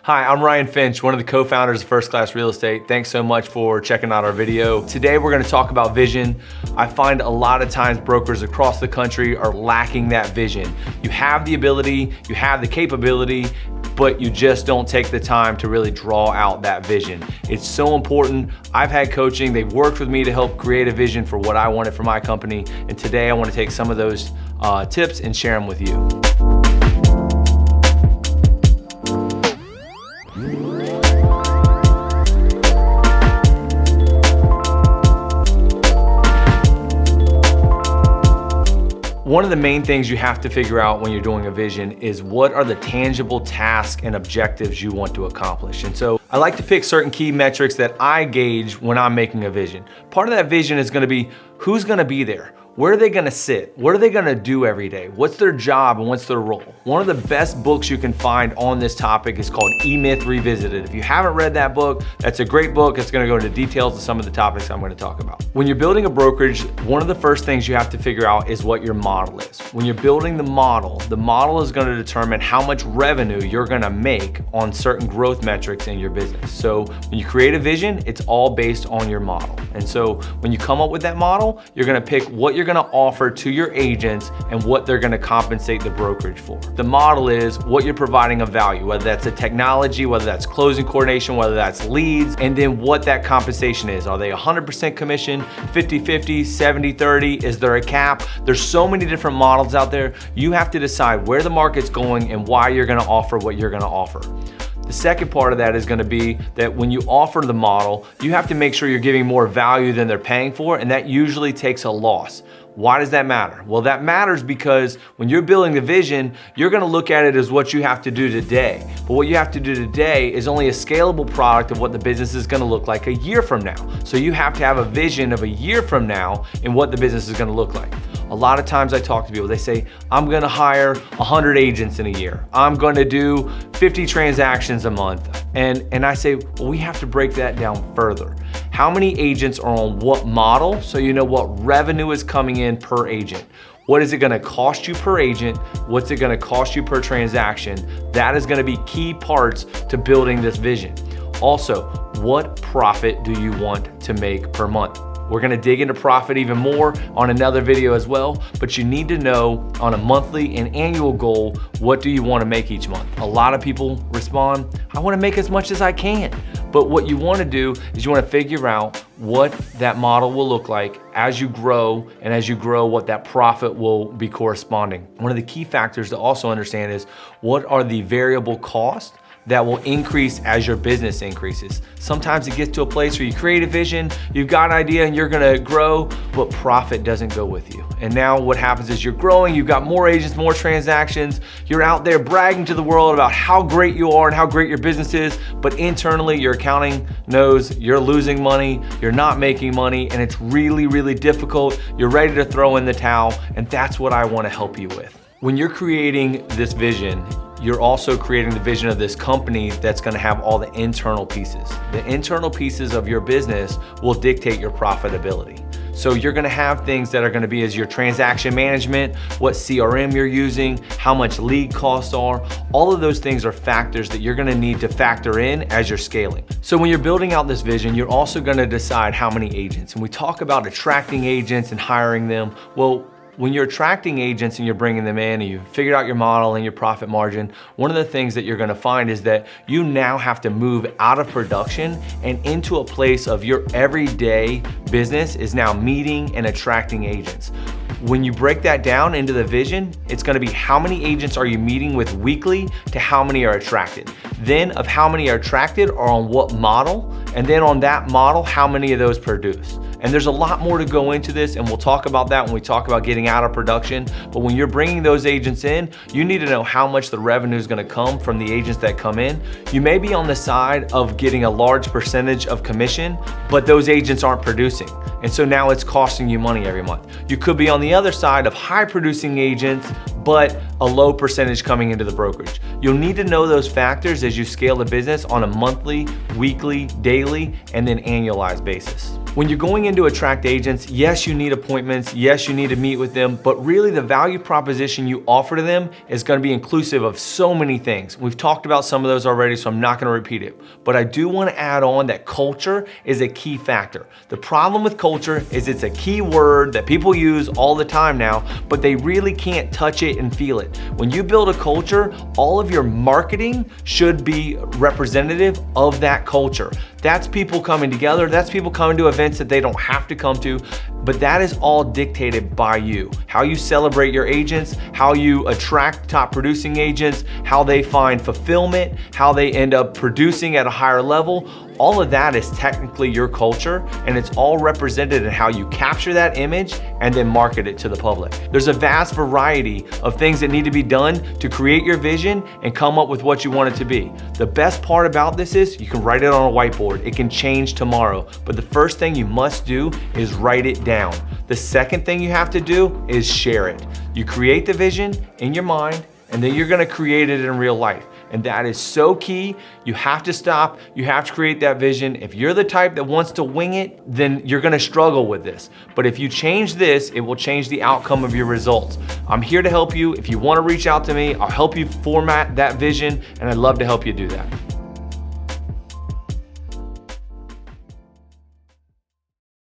Hi, I'm Ryan Finch, one of the co-founders of First Class Real Estate. Thanks so much for checking out our video. Today we're going to talk about vision. I find a lot of times brokers across the country are lacking that vision. You have the ability, you have the capability, but you just don't take the time to really draw out that vision. It's so important. I've had coaching, they've worked with me to help create a vision for what I wanted for my company. And today I want to take some of those tips and share them with you. One of the main things you have to figure out when you're doing a vision is what are the tangible tasks and objectives you want to accomplish. And so I like to pick certain key metrics that I gauge when I'm making a vision. Part of that vision is going to be who's going to be there. Where are they going to sit? What are they going to do every day? What's their job and what's their role? One of the best books you can find on this topic is called E-Myth Revisited. If you haven't read that book, that's a great book. It's going to go into details of some of the topics I'm going to talk about. When you're building a brokerage, one of the first things you have to figure out is what your model is. When you're building the model is going to determine how much revenue you're going to make on certain growth metrics in your business. So when you create a vision, it's all based on your model. And so when you come up with that model, you're going to pick what you're going to offer to your agents and what they're going to compensate the brokerage for. The model is what you're providing of value, whether that's a technology, whether that's closing coordination, whether that's leads, and then what that compensation is. Are they 100% commission, 50-50, 70-30? Is there a cap? There's so many different models out there. You have to decide where the market's going and why you're going to offer what you're going to offer. The second part of that is going to be that when you offer the model, you have to make sure you're giving more value than they're paying for, and that usually takes a loss. Why does that matter? Well, that matters because when you're building the vision, you're going to look at it as what you have to do today. But what you have to do today is only a scalable product of what the business is going to look like a year from now. So you have to have a vision of a year from now and what the business is going to look like. A lot of times I talk to people, they say, I'm going to hire 100 agents in a year. I'm going to do 50 transactions a month. And I say, well, we have to break that down further. How many agents are on what model so you know what revenue is coming in per agent? What is it going to cost you per agent? What's it going to cost you per transaction? That is going to be key parts to building this vision. Also, what profit do you want to make per month? We're going to dig into profit even more on another video as well, but you need to know on a monthly and annual goal, what do you want to make each month? A lot of people respond, I want to make as much as I can. But what you want to do is you want to figure out what that model will look like as you grow, and as you grow, what that profit will be corresponding. One of the key factors to also understand is what are the variable costs that will increase as your business increases. Sometimes it gets to a place where you create a vision, you've got an idea and you're gonna grow, but profit doesn't go with you. And now what happens is you're growing, you've got more agents, more transactions, you're out there bragging to the world about how great you are and how great your business is, but internally your accounting knows you're losing money, you're not making money, and it's really, really difficult. You're ready to throw in the towel, and that's what I wanna help you with. When you're creating this vision, you're also creating the vision of this company that's going to have all the internal pieces. The internal pieces of your business will dictate your profitability. So you're going to have things that are going to be as your transaction management, what CRM you're using, how much lead costs are. All of those things are factors that you're going to need to factor in as you're scaling. So when you're building out this vision, you're also going to decide how many agents. And we talk about attracting agents and hiring them. Well, when you're attracting agents and you're bringing them in and you've figured out your model and your profit margin, one of the things that you're gonna find is that you now have to move out of production and into a place of your everyday business is now meeting and attracting agents. When you break that down into the vision, it's gonna be how many agents are you meeting with weekly to how many are attracted. Then of how many are attracted are on what model, and then on that model, how many of those produce. And there's a lot more to go into this, and we'll talk about that when we talk about getting out of production. But when you're bringing those agents in, you need to know how much the revenue is going to come from the agents that come in. You may be on the side of getting a large percentage of commission, but those agents aren't producing. And so now it's costing you money every month. You could be on the other side of high producing agents, but a low percentage coming into the brokerage. You'll need to know those factors as you scale the business on a monthly, weekly, daily, and then annualized basis. When you're going in to attract agents, yes, you need appointments, yes, you need to meet with them, but really the value proposition you offer to them is going to be inclusive of so many things. We've talked about some of those already, so I'm not going to repeat it. But I do want to add on that culture is a key factor. The problem with culture is it's a key word that people use all the time now, but they really can't touch it and feel it. When you build a culture, all of your marketing should be representative of that culture. That's people coming together, that's people coming to events that they don't have to come to, but that is all dictated by you. How you celebrate your agents, how you attract top producing agents, how they find fulfillment, how they end up producing at a higher level. All of that is technically your culture, and it's all represented in how you capture that image and then market it to the public. There's a vast variety of things that need to be done to create your vision and come up with what you want it to be. The best part about this is you can write it on a whiteboard. It can change tomorrow, but the first thing you must do is write it down. The second thing you have to do is share it. You create the vision in your mind, and then you're gonna create it in real life. And that is so key. You have to stop, you have to create that vision. If you're the type that wants to wing it, then you're gonna struggle with this. But if you change this, it will change the outcome of your results. I'm here to help you. If you wanna reach out to me, I'll help you format that vision, and I'd love to help you do that.